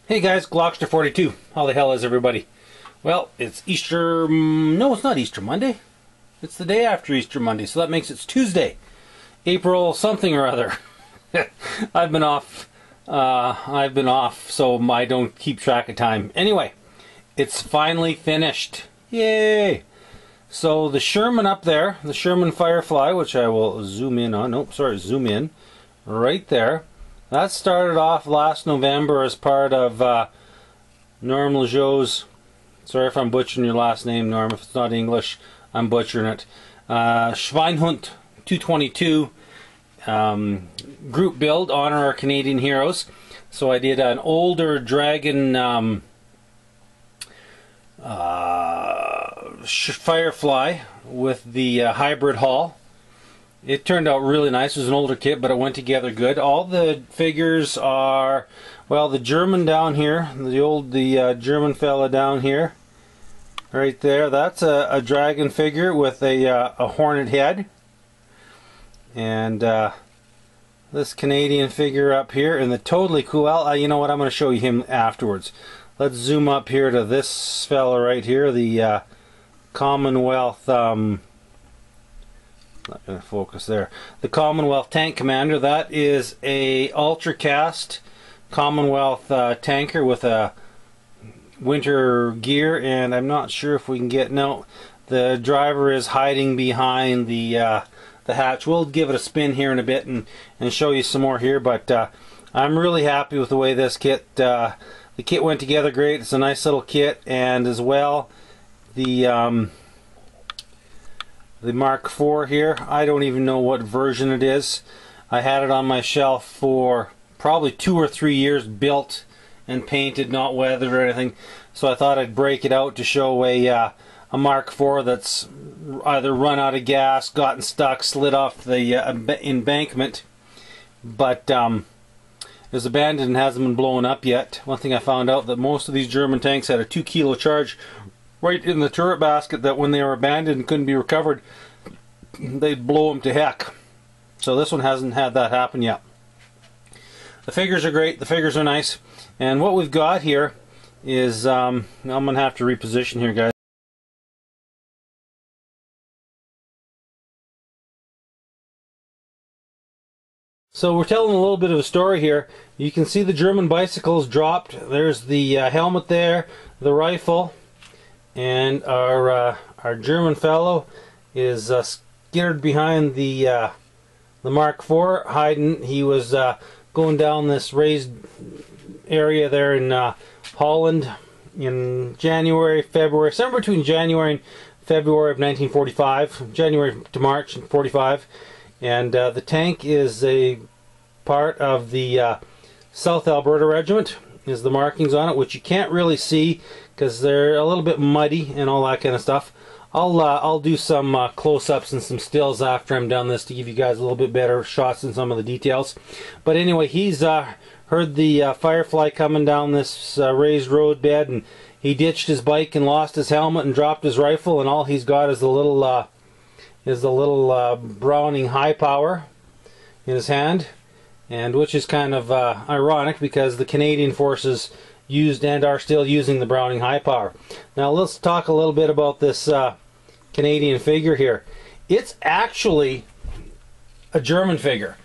Hey guys, Glockster42. How the hell is everybody? Well, it's Easter... No, it's not Easter Monday. It's the day after Easter Monday, so that makes it Tuesday. April something or other. I've been off, so I don't keep track of time. Anyway, it's finally finished. Yay! So the Sherman up there, the Sherman Firefly, which I will zoom in on. Nope, sorry, zoom in. Right there. That started off last November as part of Norm Lejeau's, sorry if I'm butchering your last name, Norm, if it's not English, I'm butchering it, Schweinhund 222 group build, honor our Canadian heroes. So I did an older Dragon Firefly with the hybrid hull. It turned out really nice. It was an older kit, but it went together good. All the figures are, well, the German down here, the German fella down here, right there. That's a dragon figure with a hornet head, and this Canadian figure up here, and the totally cool. You know what? I'm going to show you him afterwards. Let's zoom up here to this fella right here, the Commonwealth. Not going to focus there. The Commonwealth Tank Commander. That is a ultra-cast Commonwealth tanker with a winter gear, and I'm not sure if we can get. No, the driver is hiding behind the hatch. We'll give it a spin here in a bit and show you some more here. But I'm really happy with the way this kit. The kit went together great. It's a nice little kit, and as well the Mark IV here, I don't even know what version it is. I had it on my shelf for probably 2 or 3 years, built and painted, not weathered or anything. So I thought I'd break it out to show a Mark IV that's either run out of gas, gotten stuck, slid off the embankment, but it was abandoned and hasn't been blown up yet. One thing I found out, that most of these German tanks had a 2-kilo charge right in the turret basket, that when they were abandoned and couldn't be recovered, they'd blow them to heck. So this one hasn't had that happen yet. The figures are great, the figures are nice, and what we've got here is, I'm going to have to reposition here, guys. So we're telling a little bit of a story here. You can see the German bicycles dropped. There's the helmet there, the rifle, and our German fellow is skittered behind the Mark IV, hiding. He was going down this raised area there in Holland in January, February, somewhere between January and February of 1945, January to March 45, and the tank is a part of the South Alberta Regiment. Is the markings on it, which you can't really see because they're a little bit muddy and all that kind of stuff. I'll do some close-ups and some stills after I'm done this to give you guys a little bit better shots in some of the details. But anyway, he's heard the Firefly coming down this raised road bed, and he ditched his bike and lost his helmet and dropped his rifle, and all he's got is the little Browning high power in his hand. And which is kind of ironic because the Canadian forces used and are still using the Browning high power. Now let's talk a little bit about this Canadian figure here. It's actually a German figure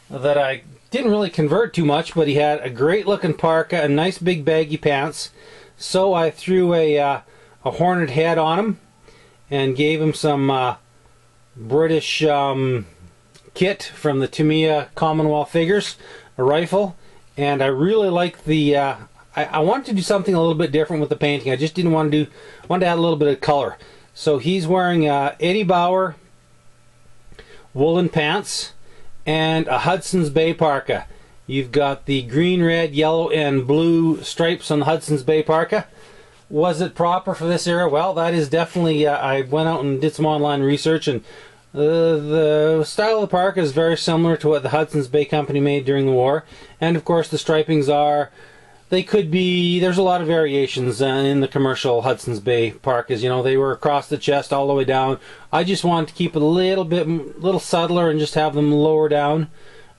that I didn't really convert too much, but he had a great looking parka and nice big baggy pants. So I threw a hornet head on him and gave him some British kit from the Tamiya Commonwealth figures, a rifle, and I really like the I wanted to do something a little bit different with the painting. I just didn't want to wanted to add a little bit of color. So he's wearing Eddie Bauer woolen pants and a Hudson's Bay parka. You've got the green, red, yellow, and blue stripes on the Hudson's Bay parka. Was it proper for this era? Well, that is definitely, I went out and did some online research, and the style of the parka is very similar to what the Hudson's Bay Company made during the war, and of course the stripings are, they could be, there's a lot of variations in the commercial Hudson's Bay parkas. You know, they were across the chest all the way down. I just wanted to keep it a little subtler and just have them lower down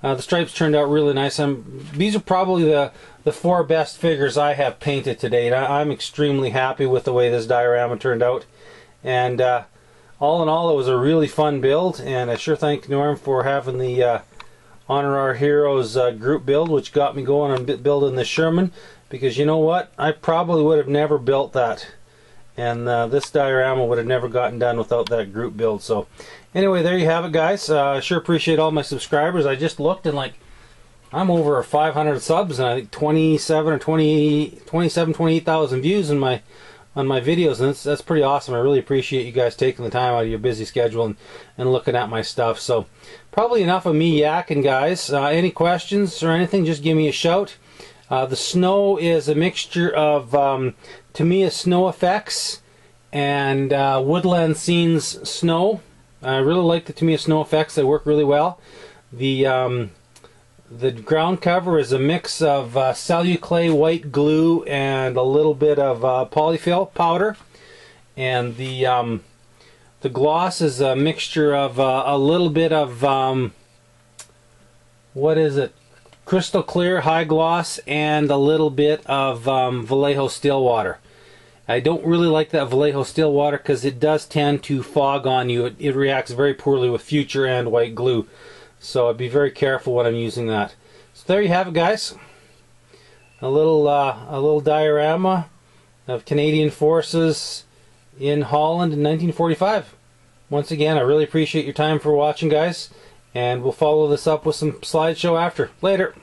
The stripes turned out really nice. These are probably the 4 best figures I have painted to date. I'm extremely happy with the way this diorama turned out. And all in all, it was a really fun build, and I sure thank Norm for having the Honor Our Heroes group build, which got me going on building the Sherman, because you know what? I probably would have never built that. And this diorama would have never gotten done without that group build. So anyway, there you have it, guys. I sure appreciate all my subscribers. I just looked, and like, I'm over 500 subs, and I think 28,000 views on my videos, and that's pretty awesome. I really appreciate you guys taking the time out of your busy schedule and looking at my stuff. So probably enough of me yakking, guys. Any questions or anything, just give me a shout. The snow is a mixture of Tamiya snow effects and woodland scenes snow. I really like the Tamiya snow effects. They work really well. The ground cover is a mix of celluclay white glue and a little bit of polyfill powder, and the gloss is a mixture of a little bit of what is it? Crystal clear high gloss and a little bit of Vallejo still water. I don't really like that Vallejo still water because it does tend to fog on you. It reacts very poorly with Future and white glue. So I'd be very careful when I'm using that. So there you have it, guys. A little diorama of Canadian forces in Holland in 1945. Once again, I really appreciate your time for watching, guys. And we'll follow this up with some slideshow after. Later.